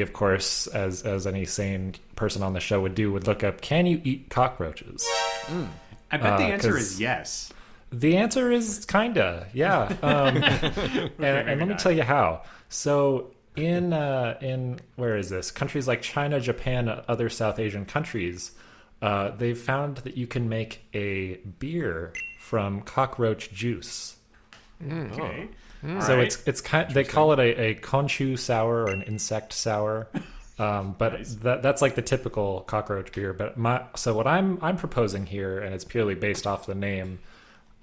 of course, as any sane person on the show would do, would look up, can you eat cockroaches? I bet the answer is yes. The answer is kinda, yeah. And let me tell you how. So in where is this? Countries like China, Japan, other South Asian countries, they've found that you can make a beer from cockroach juice. Okay. So right. it's kind. They call it a conchu sour or an insect sour, but Nice. that's like the typical cockroach beer. But so what I'm proposing here, and it's purely based off the name.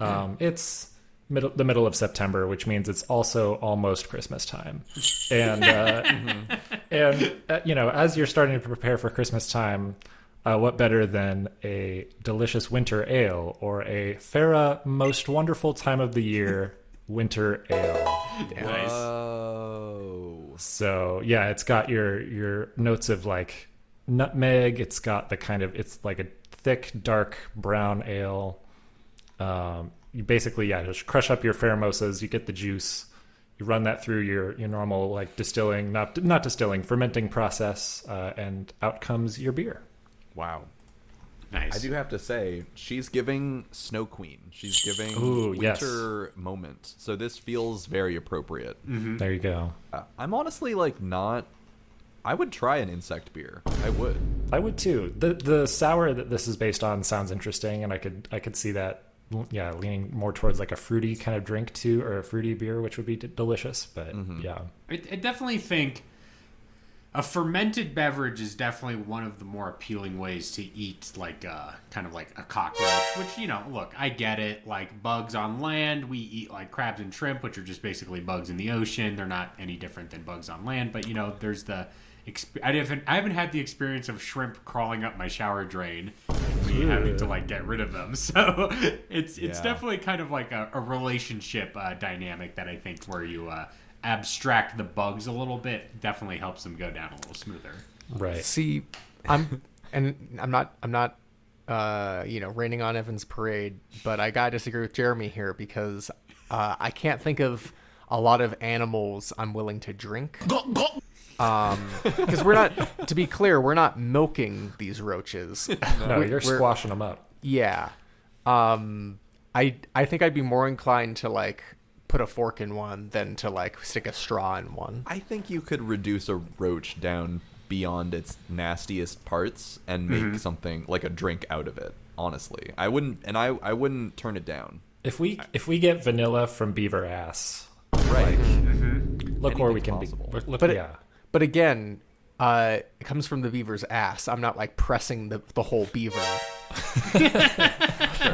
It's the middle of September, which means it's also almost Christmas time, and as you're starting to prepare for Christmas time, what better than a delicious winter ale or a Farah most wonderful time of the year winter ale? Nice. Whoa. So yeah, it's got your notes of like nutmeg. It's got it's like a thick dark brown ale. You basically just crush up your Pheromosas. You get the juice. You run that through your normal like distilling, not distilling, fermenting process, and out comes your beer. Wow. Nice. I do have to say, she's giving Snow Queen. She's giving Ooh, yes. winter moment. So this feels very appropriate. There you go. I'm honestly like not. I would try an insect beer. I would. I would too. The sour that this is based on sounds interesting, and I could see that. Yeah, leaning more towards like a fruity kind of drink too, or a fruity beer, which would be delicious. But yeah, I definitely think a fermented beverage is definitely one of the more appealing ways to eat, like kind of like a cockroach. Which, look, I get it. Like bugs on land, we eat like crabs and shrimp, which are just basically bugs in the ocean. They're not any different than bugs on land. But there's the I haven't had the experience of shrimp crawling up my shower drain and me having to like get rid of them. So it's definitely kind of like a relationship dynamic that I think where you abstract the bugs a little bit definitely helps them go down a little smoother. right. See, I'm not raining on Evan's parade, but I gotta disagree with Jeremy here because I can't think of a lot of animals I'm willing to drink. Because we're not, to be clear, we're not milking these roaches. No, you're squashing them up. Yeah. I think I'd be more inclined to like put a fork in one than to like stick a straw in one. I think you could reduce a roach down beyond its nastiest parts and make something like a drink out of it. Honestly, I wouldn't turn it down. If we get vanilla from beaver ass, Right. look where we can possible. be. Look, But yeah. But again, it comes from the beaver's ass. I'm not like pressing the whole beaver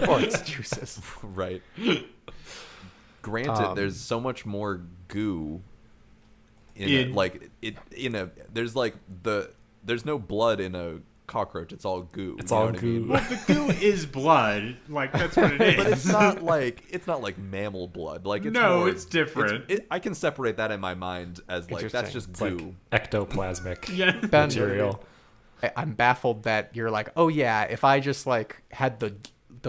or its juices. Right. Granted, there's so much more goo in there's no blood in a cockroach. It's all goo. It's you know all what I goo. mean? Well, the goo is blood. Like, that's what it is. But it's not like mammal blood. Like It's different. I can separate that in my mind as like that's Interesting. just It's goo. like ectoplasmic Yeah. Ben, material. I'm baffled that you're like, oh yeah, if I just like had the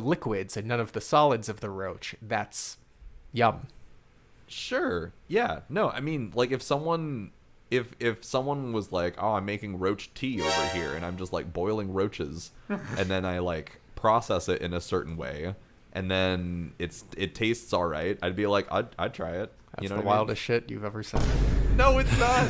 liquids and none of the solids of the roach, that's yum. Sure. Yeah. No, I mean, like if someone was like, "Oh, I'm making roach tea over here," and I'm just like boiling roaches, and then I like process it in a certain way, and then it tastes all right, I'd be like, I'd try it. That's You know the what I mean? wildest shit you've ever said. No, it's not.